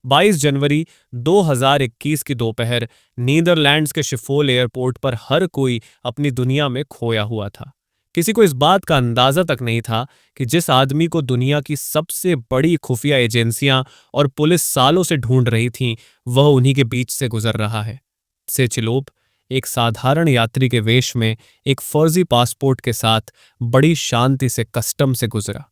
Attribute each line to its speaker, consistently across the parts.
Speaker 1: 22 जनवरी 2021 की दोपहर नीदरलैंड्स के शिफोल एयरपोर्ट पर हर कोई अपनी दुनिया में खोया हुआ था। किसी को इस बात का अंदाजा तक नहीं था कि जिस आदमी को दुनिया की सबसे बड़ी खुफिया एजेंसियां और पुलिस सालों से ढूंढ रही थीं, वह उन्हीं के बीच से गुजर रहा है। सेचिलोप एक साधारण यात्री के वेश में एक फर्जी पासपोर्ट के साथ बड़ी शांति से कस्टम से गुजरा।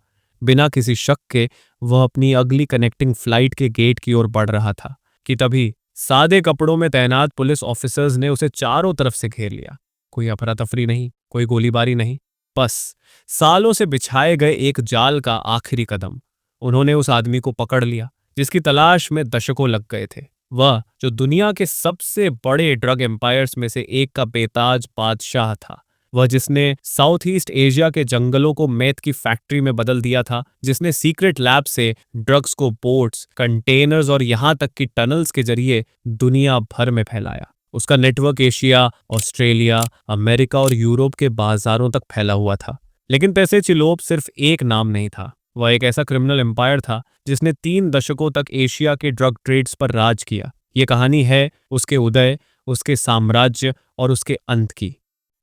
Speaker 1: बिना किसी शक के वह अपनी अगली कनेक्टिंग फ्लाइट के गेट की ओर बढ़ रहा था कि तभी सादे कपड़ों में तैनात पुलिस ऑफिसर्स ने उसे चारों तरफ से घेर लिया। कोई अफरा तफरी नहीं, कोई गोलीबारी नहीं, बस सालों से बिछाए गए एक जाल का आखिरी कदम। उन्होंने उस आदमी को पकड़ लिया जिसकी तलाश में दशकों लग गए थे। वह जो दुनिया के सबसे बड़े ड्रग एम्पायर्स में से एक का बेताज बादशाह था। वह जिसने साउथ ईस्ट एशिया के जंगलों को मैथ की फैक्ट्री में बदल दिया था, जिसने सीक्रेट लैब से ड्रग्स को बोट्स, कंटेनर्स और यहां तक कि टनल्स के जरिए दुनिया भर में फैलाया। उसका नेटवर्क एशिया, ऑस्ट्रेलिया, अमेरिका और यूरोप के बाजारों तक फैला हुआ था। लेकिन पेसेचिलोप सिर्फ एक नाम नहीं था, वह एक ऐसा क्रिमिनल एम्पायर था जिसने 3 दशकों तक एशिया के ड्रग ट्रेड्स पर राज किया। ये कहानी है उसके उदय, उसके साम्राज्य और उसके अंत की।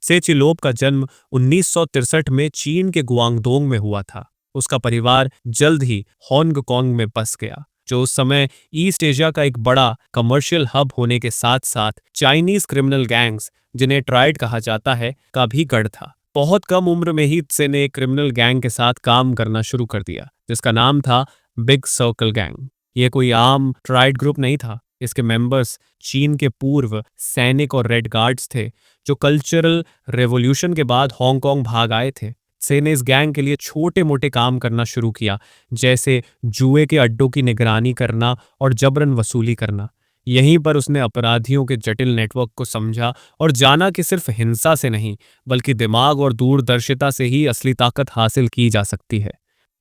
Speaker 1: सेचिलोप का जन्म 1963 में चीन के गुआंगडोंग में हुआ था। उसका परिवार जल्द ही हांगकांग में बस गया, जो उस समय ईस्ट एशिया का एक बड़ा कमर्शियल हब होने के साथ साथ चाइनीज क्रिमिनल गैंग्स, जिन्हें ट्राइड कहा जाता है, का भी गढ़ था। बहुत कम उम्र में ही त्से ने एक क्रिमिनल गैंग के साथ काम करना शुरू कर दिया जिसका नाम था बिग सर्कल गैंग। यह कोई आम ट्राइड ग्रुप नहीं था। इसके मेंबर्स चीन के पूर्व सैनिक और रेड गार्ड्स थे जो कल्चरल रेवोल्यूशन के बाद हांगकांग भाग आए थे। त्से ने इस गैंग के लिए छोटे मोटे काम करना शुरू किया, जैसे जुए के अड्डों की निगरानी करना और जबरन वसूली करना। यहीं पर उसने अपराधियों के जटिल नेटवर्क को समझा और जाना कि सिर्फ हिंसा से नहीं, बल्कि दिमाग और दूरदर्शिता से ही असली ताकत हासिल की जा सकती है।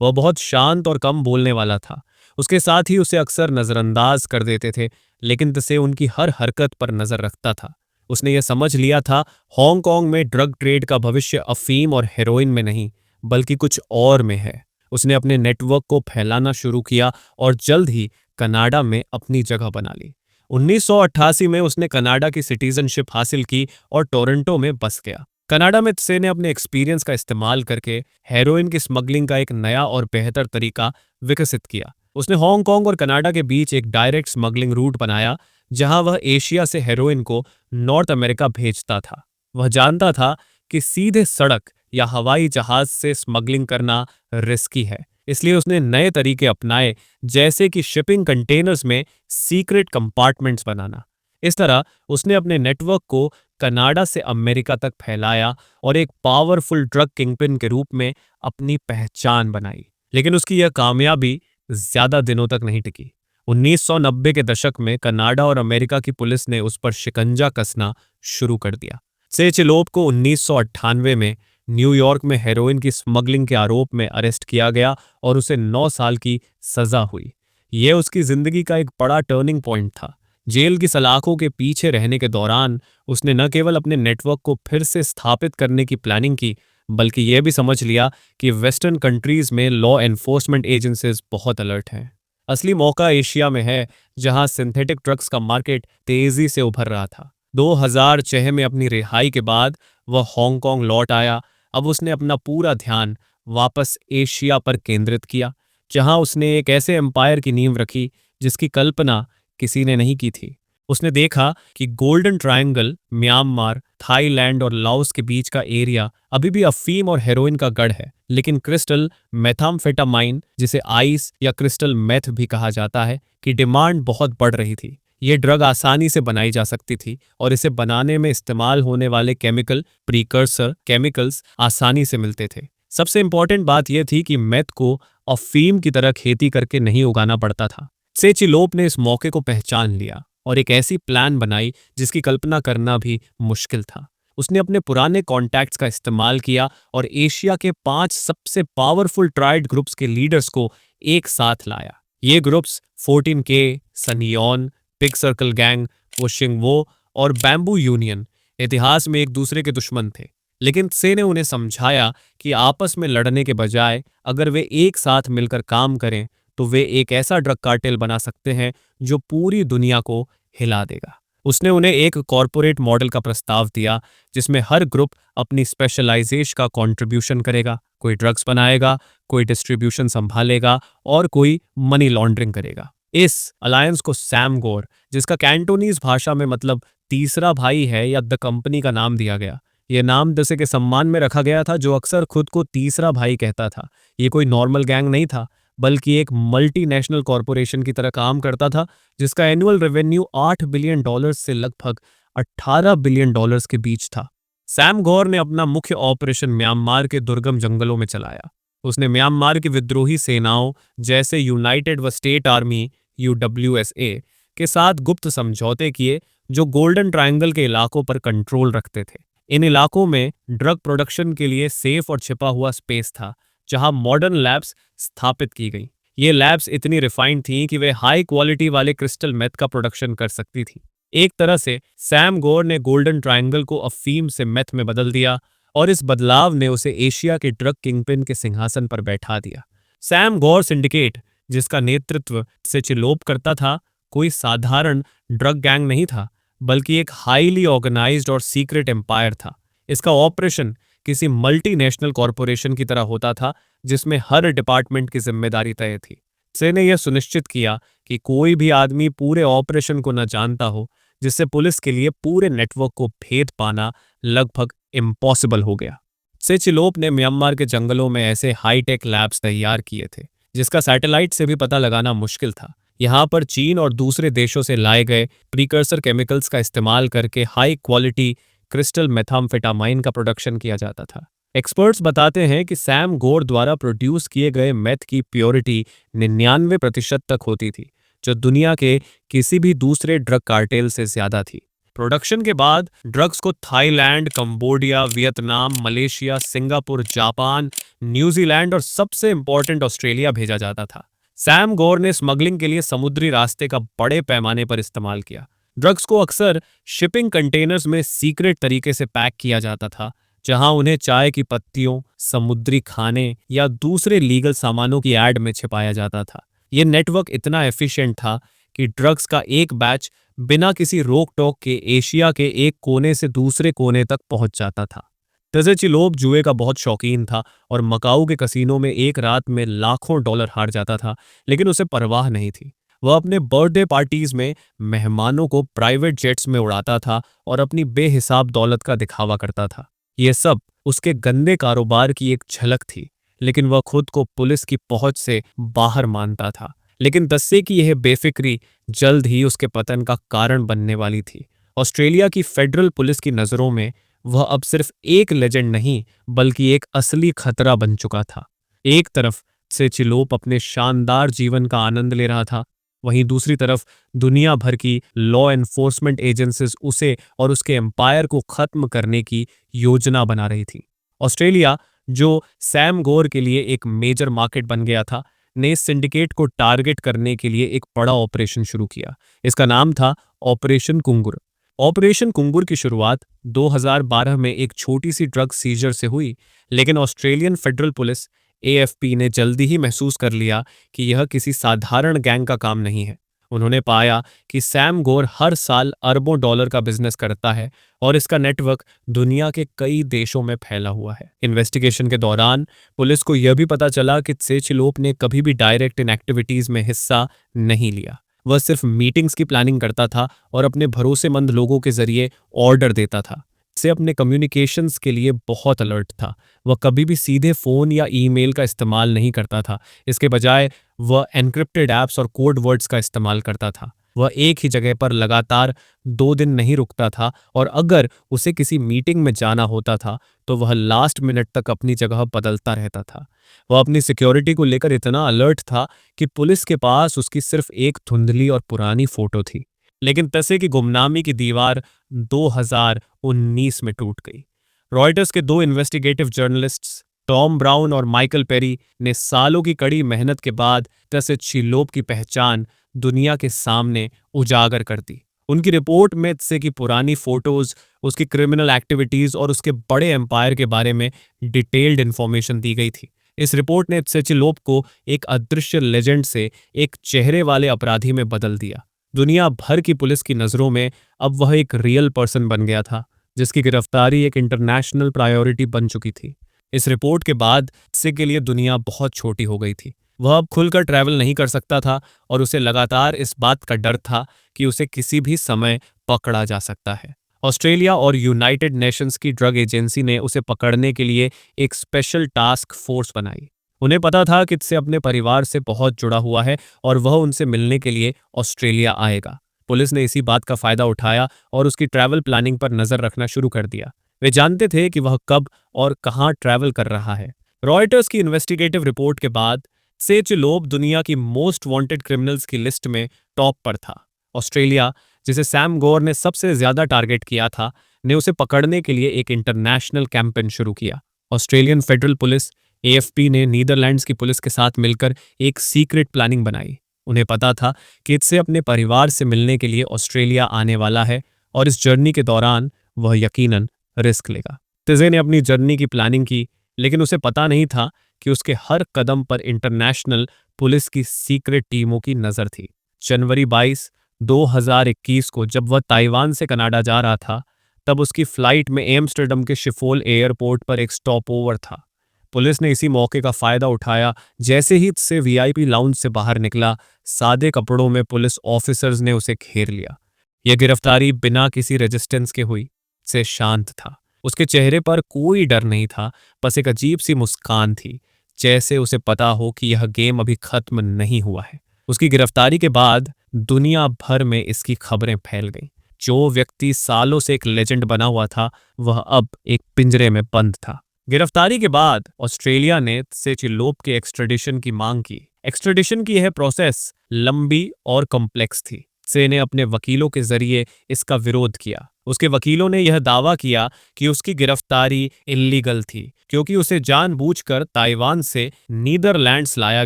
Speaker 1: वह बहुत शांत और कम बोलने वाला था। उसके साथ ही उसे अक्सर नजरअंदाज कर देते थे, लेकिन त्से उनकी हर हरकत पर नजर रखता था। उसने यह समझ लिया था, हांगकांग में ड्रग ट्रेड का भविष्य अफीम और हेरोइन में नहीं, बल्कि कुछ और में है। उसने अपने नेटवर्क को फैलाना शुरू किया और जल्द ही कनाडा में अपनी जगह बना ली। 1988 में उसने कनाडा की सिटीजनशिप हासिल की और टोरंटो में बस गया। कनाडा में त्से ने अपने एक्सपीरियंस का इस्तेमाल करके हेरोइन की स्मगलिंग का एक नया और बेहतर तरीका विकसित किया। उसने हांगकांग और कनाडा के बीच एक डायरेक्ट स्मगलिंग रूट बनाया, जहां वह एशिया से हेरोइन को नॉर्थ अमेरिका भेजता था। वह जानता था कि सीधे सड़क या हवाई जहाज से स्मगलिंग करना रिस्की है, इसलिए उसने नए तरीके अपनाए, जैसे कि शिपिंग कंटेनर्स में सीक्रेट कंपार्टमेंट्स बनाना। इस तरह उसने अपने नेटवर्क को कनाडा से अमेरिका तक फैलाया और एक पावरफुल ड्रग किंगपिन के रूप में अपनी पहचान बनाई। लेकिन उसकी यह कामयाबी ज्यादा दिनों तक नहीं टिकी। 1990 के दशक में कनाडा और अमेरिका की पुलिस ने उस पर शिकंजा कसना शुरू कर दिया। सेचिलोप को 1998 में न्यूयॉर्क में हेरोइन की स्मगलिंग के आरोप में अरेस्ट किया गया और उसे 9 साल की सजा हुई। यह उसकी जिंदगी का एक बड़ा टर्निंग पॉइंट था। जेल की सलाखों के पीछे रहने के दौरान उसने न केवल अपने नेटवर्क को फिर से स्थापित करने की प्लानिंग की, बल्कि यह भी समझ लिया कि वेस्टर्न कंट्रीज में लॉ एनफोर्समेंट एजेंसीज बहुत अलर्ट हैं। असली मौका एशिया में है, जहां सिंथेटिक ड्रग्स का मार्केट तेजी से उभर रहा था। 2006 में अपनी रिहाई के बाद वह हांगकांग लौट आया। अब उसने अपना पूरा ध्यान वापस एशिया पर केंद्रित किया, जहां उसने एक ऐसे एम्पायर की नींव रखी जिसकी कल्पना किसी ने नहीं की थी। उसने देखा कि गोल्डन ट्रायंगल, म्यांमार, थाईलैंड और लाओस के बीच का एरिया अभी भी अफीम और हेरोइन का गढ़ है, लेकिन क्रिस्टल मेथाम्फेटामाइन, जिसे आइस या क्रिस्टल मेथ भी कहा जाता है, की डिमांड बहुत बढ़ रही थी। ये ड्रग आसानी से बनाई जा सकती थी और इसे बनाने में इस्तेमाल होने वाले केमिकल प्रीकर्सर केमिकल्स आसानी से मिलते थे। सबसे इंपॉर्टेंट बात यह थी कि मेथ को अफीम की तरह खेती करके नहीं उगाना पड़ता था। सेचिलोप ने इस मौके को पहचान लिया और एक ऐसी प्लान बनाई जिसकी कल्पना करना भी मुश्किल था। उसने अपने पुराने कॉन्टैक्ट्स का इस्तेमाल किया और एशिया के 5 सबसे पावरफुल ट्राइड ग्रुप्स के लीडर्स को एक साथ लाया। ये ग्रुप्स 14K, सनियॉन, बिग सर्कल गैंग, वोशिंगवो और बैम्बू यूनियन इतिहास में एक दूसरे के दुश्मन थे, लेकिन त्से ने उन्हें समझाया कि आपस में लड़ने के बजाय अगर वे एक साथ मिलकर काम करें तो वे एक ऐसा ड्रग कार्टेल बना सकते हैं जो पूरी दुनिया को हिला देगा। उसने उन्हें एक कॉरपोरेट मॉडल का प्रस्ताव दिया जिसमें हर ग्रुप अपनी स्पेशलाइजेशन का कंट्रीब्यूशन करेगा। कोई ड्रग्स बनाएगा, कोई डिस्ट्रीब्यूशन संभालेगा और कोई मनी लॉन्ड्रिंग करेगा। इस अलायंस को सैम गोर, जिसका कैंटोनीज भाषा में मतलब तीसरा भाई है, या द कंपनी का नाम दिया गया। यह नाम दसे के सम्मान में रखा गया था, जो अक्सर खुद को तीसरा भाई कहता था। ये कोई नॉर्मल गैंग नहीं था, बल्कि एक मल्टीनेशनल कॉरपोरेशन की तरह काम करता था, जिसका एनुअल रेवेन्यू $8 बिलियन से लगभग $18 बिलियन के बीच था। सैम गौर ने अपना मुख्य ऑपरेशन म्यांमार के दुर्गम जंगलों में चलाया। उसने म्यांमार की विद्रोही सेनाओं जैसे यूनाइटेड व स्टेट आर्मी (UWSA) के साथ गुप्त समझौते किए, जो गोल्डन ट्रायंगल के इलाकों पर कंट्रोल रखते थे। इन इलाकों में ड्रग प्रोडक्शन के लिए सेफ और छिपा हुआ स्पेस था, जहां मॉडर्न लैब्स स्थापित की गई। ये लैब्स इतनी रिफाइंड थीं कि वे हाई क्वालिटी वाले क्रिस्टल मेथ का प्रोडक्शन कर सकती थी। एक तरह से सैम गौर ने गोल्डन ट्रायंगल को अफीम से मेथ में बदल दिया, और इस बदलाव ने उसे एशिया के ड्रग किंगपिन के सिंहासन पर बैठा दिया। सैम गौर सिंडिकेट, जिसका नेतृत्व सेचिलोप करता था, कोई साधारण ड्रग गैंग नहीं था, बल्कि एक हाईली ऑर्गेनाइज्ड और सीक्रेट एम्पायर था। इसका ऑपरेशन किसी मल्टीनेशनल कॉरपोरेशन की तरह होता था, जिसमें हर डिपार्टमेंट की जिम्मेदारी तय थी। से ने यह सुनिश्चित किया कि कोई भी आदमी पूरे ऑपरेशन को न जानता हो, जिससे पुलिस के लिए पूरे नेटवर्क को भेद पाना लगभग इम्पॉसिबल हो गया। सेचिलोप ने म्यांमार के जंगलों में ऐसे हाईटेक लैब्स तैयार किए थे, जिसका सैटेलाइट से भी पता लगाना मुश्किल था। यहाँ पर चीन और दूसरे देशों से लाए गए प्रीकर्सर केमिकल्स का इस्तेमाल करके हाई क्वालिटी क्रिस्टल मेथाम्फेटामाइन का प्रोडक्शन किया जाता था। एक्सपर्ट्स बताते हैं कि सैम गौर द्वारा प्रोड्यूस किए गए मेथ की प्योरिटी 99% तक होती थी, जो दुनिया के किसी भी दूसरे ड्रग कार्टेल से ज्यादा थी। प्रोडक्शन के बाद ड्रग्स को Thailand, Cambodia, Vietnam, Malaysia, Singapore, Japan, New Zealand और सबसे इंपॉर्टेंट ऑस्ट्रेलिया भेजा जाता था। सैम गौर ने स्मगलिंग के लिए समुद्री रास्ते का बड़े पैमाने पर इस्तेमाल किया। ड्रग्स को अक्सर शिपिंग कंटेनर्स में सीक्रेट तरीके से पैक किया जाता था, जहां उन्हें चाय की पत्तियों, समुद्री खाने या दूसरे लीगल सामानों की एड में छिपाया जाता था। यह नेटवर्क इतना एफिशिएंट था कि ड्रग्स का एक बैच बिना किसी रोक टोक के एशिया के एक कोने से दूसरे कोने तक पहुंच जाता था। तजेचिलोप जुए का बहुत शौकीन था और मकाऊ के कसीनो में एक रात में लाखों डॉलर हार जाता था, लेकिन उसे परवाह नहीं थी। वह अपने बर्थडे पार्टीज में मेहमानों को प्राइवेट जेट्स में उड़ाता था और अपनी बेहिसाब दौलत का दिखावा करता था। यह सब उसके गंदे कारोबार की एक झलक थी, लेकिन वह खुद को पुलिस की पहुंच से बाहर मानता था। लेकिन दस्से की यह बेफिक्री जल्द ही उसके पतन का कारण बनने वाली थी। ऑस्ट्रेलिया की फेडरल पुलिस की नज़रों में वह अब सिर्फ एक लेजेंड नहीं, बल्कि एक असली खतरा बन चुका था। एक तरफ सेचिलोप अपने शानदार जीवन का आनंद ले रहा था, वहीं दूसरी तरफ दुनिया भर की लॉ एनफोर्समेंट एजेंसीज उसे और उसके एम्पायर को खत्म करने की योजना बना रही थी। ऑस्ट्रेलिया, जो सैम गौर के लिए एक मेजर मार्केट बन गया था, ने इस सिंडिकेट को टारगेट करने के लिए एक बड़ा ऑपरेशन शुरू किया। इसका नाम था ऑपरेशन कुंगुर। ऑपरेशन कुंगुर की शुरुआत 2012 में एक छोटी सी ड्रग सीजर से हुई, लेकिन ऑस्ट्रेलियन फेडरल पुलिस AFP ने जल्दी ही महसूस कर लिया कि यह किसी साधारण गैंग का काम नहीं है। उन्होंने पाया कि सैम गौर हर साल अरबों डॉलर का बिजनेस करता है और इसका नेटवर्क दुनिया के कई देशों में फैला हुआ है। इन्वेस्टिगेशन के दौरान पुलिस को यह भी पता चला कि सेचिलोप ने कभी भी डायरेक्ट इन एक्टिविटीज में हिस्सा नहीं लिया। वह सिर्फ मीटिंग्स की प्लानिंग करता था और अपने भरोसेमंद लोगों के जरिए ऑर्डर देता था। से अपने कम्युनिकेशंस के लिए बहुत अलर्ट था। वह कभी भी सीधे फ़ोन या ईमेल का इस्तेमाल नहीं करता था। इसके बजाय वह एन्क्रिप्टेड ऐप्स और कोड वर्ड्स का इस्तेमाल करता था। वह एक ही जगह पर लगातार 2 दिन नहीं रुकता था, और अगर उसे किसी मीटिंग में जाना होता था तो वह लास्ट मिनट तक अपनी जगह बदलता रहता था। वह अपनी सिक्योरिटी को लेकर इतना अलर्ट था कि पुलिस के पास उसकी सिर्फ एक धुंधली और पुरानी फोटो थी। लेकिन तसे की गुमनामी की दीवार 2019 में टूट गई। रॉयटर्स के 2 इन्वेस्टिगेटिव जर्नलिस्ट्स टॉम ब्राउन और माइकल पेरी ने सालों की कड़ी मेहनत के बाद तसेचिलोप की पहचान दुनिया के सामने उजागर कर दी। उनकी रिपोर्ट में तसे की पुरानी फोटोज, उसकी क्रिमिनल एक्टिविटीज और उसके बड़े एम्पायर के बारे में डिटेल्ड इंफॉर्मेशन दी गई थी। इस रिपोर्ट ने त्सेचिलोप को एक अदृश्य लेजेंड से एक चेहरे वाले अपराधी में बदल दिया। दुनिया भर की पुलिस की नज़रों में अब वह एक रियल पर्सन बन गया था, जिसकी गिरफ्तारी एक इंटरनेशनल प्रायोरिटी बन चुकी थी। इस रिपोर्ट के बाद त्से के लिए दुनिया बहुत छोटी हो गई थी। वह अब खुलकर ट्रैवल नहीं कर सकता था और उसे लगातार इस बात का डर था कि उसे किसी भी समय पकड़ा जा सकता है। ऑस्ट्रेलिया और यूनाइटेड नेशंस की ड्रग एजेंसी ने उसे पकड़ने के लिए एक स्पेशल टास्क फोर्स बनाई। उन्हें पता था कि इससे अपने परिवार से बहुत जुड़ा हुआ है और वह उनसे मिलने के लिए ऑस्ट्रेलिया आएगा। पुलिस ने इसी बात का फायदा उठाया और उसकी ट्रैवल प्लानिंग पर नजर रखना शुरू कर दिया। वे जानते थे कि वह कब और कहां ट्रैवल कर रहा है। रॉयटर्स की इन्वेस्टिगेटिव रिपोर्ट के बाद सेचिलोब दुनिया की मोस्ट वांटेड क्रिमिनल्स की लिस्ट में टॉप पर था। ऑस्ट्रेलिया, जिसे सैम गोर ने सबसे ज्यादा टारगेट किया था, ने उसे पकड़ने के लिए एक इंटरनेशनल कैंपेन शुरू किया। ऑस्ट्रेलियन फेडरल पुलिस एएफपी ने नीदरलैंड्स की पुलिस के साथ मिलकर एक सीक्रेट प्लानिंग बनाई। उन्हें पता था कि इससे अपने परिवार से मिलने के लिए ऑस्ट्रेलिया आने वाला है और इस जर्नी के दौरान वह यकीनन रिस्क लेगा। तिजे ने अपनी जर्नी की प्लानिंग की, लेकिन उसे पता नहीं था कि उसके हर कदम पर इंटरनेशनल पुलिस की सीक्रेट टीमों की नजर थी। जनवरी 22, 2021 को जब वह ताइवान से कनाडा जा रहा था, तब उसकी फ्लाइट में एम्स्टर्डम के शिफोल एयरपोर्ट पर एक स्टॉप ओवर था। पुलिस ने इसी मौके का फायदा उठाया। जैसे ही से वीआईपी लाउंज से बाहर निकला, सादे कपड़ों में पुलिस ऑफिसर्स ने उसे घेर लिया। यह गिरफ्तारी बिना किसी रेजिस्टेंस के हुई। से शांत था। उसके चेहरे पर कोई डर नहीं था, बस एक अजीब सी मुस्कान थी, जैसे उसे पता हो कि यह गेम अभी खत्म नहीं हुआ है। उसकी गिरफ्तारी के बाद दुनिया भर में इसकी खबरें फैल गईं। जो व्यक्ति सालों से एक लेजेंड बना हुआ था, वह अब एक पिंजरे में बंद था। गिरफ्तारी के बाद ऑस्ट्रेलिया ने सेचिलोप के एक्स्ट्रेडिशन की मांग की। एक्स्ट्रेडिशन की यह प्रोसेस लंबी और कॉम्प्लेक्स थी। से ने अपने वकीलों के जरिए इसका विरोध किया। उसके वकीलों ने यह दावा किया कि उसकी गिरफ्तारी इल्लीगल थी, क्योंकि उसे जानबूझकर ताइवान से नीदरलैंड्स लाया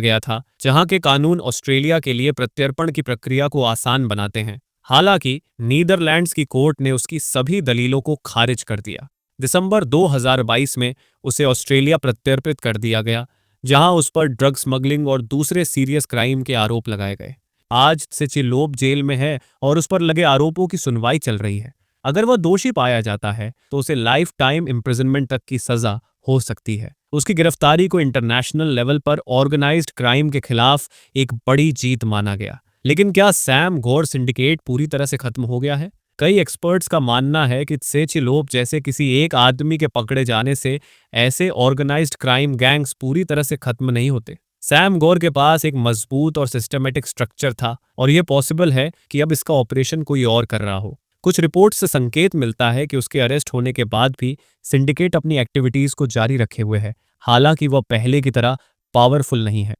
Speaker 1: गया था, जहां के कानून ऑस्ट्रेलिया के लिए प्रत्यर्पण की प्रक्रिया को आसान बनाते हैं। हालांकि नीदरलैंड्स की कोर्ट ने उसकी सभी दलीलों को खारिज कर दिया। दिसंबर 2022 में उसे ऑस्ट्रेलिया प्रत्यर्पित कर दिया गया, जहां उस पर ड्रग स्मगलिंग और दूसरे सीरियस क्राइम के आरोप लगाए गए। आज सेचिलोप जेल में है और उस पर लगे आरोपों की सुनवाई चल रही है। अगर वह दोषी पाया जाता है तो उसे लाइफ टाइम इम्प्रिजनमेंट तक की सजा हो सकती है। उसकी गिरफ्तारी को इंटरनेशनल लेवल पर ऑर्गेनाइज्ड क्राइम के खिलाफ एक बड़ी जीत माना गया। लेकिन क्या सैम गौर सिंडिकेट पूरी तरह से खत्म हो गया है? कई एक्सपर्ट्स का मानना है कि सेचिलोप जैसे किसी एक आदमी के पकड़े जाने से ऐसे ऑर्गेनाइज्ड क्राइम गैंग्स पूरी तरह से खत्म नहीं होते। सैम गौर के पास एक मजबूत और सिस्टमेटिक स्ट्रक्चर था और यह पॉसिबल है कि अब इसका ऑपरेशन कोई और कर रहा हो। कुछ रिपोर्ट से संकेत मिलता है कि उसके अरेस्ट होने के बाद भी सिंडिकेट अपनी एक्टिविटीज को जारी रखे हुए है, हालांकि वह पहले की तरह पावरफुल नहीं है।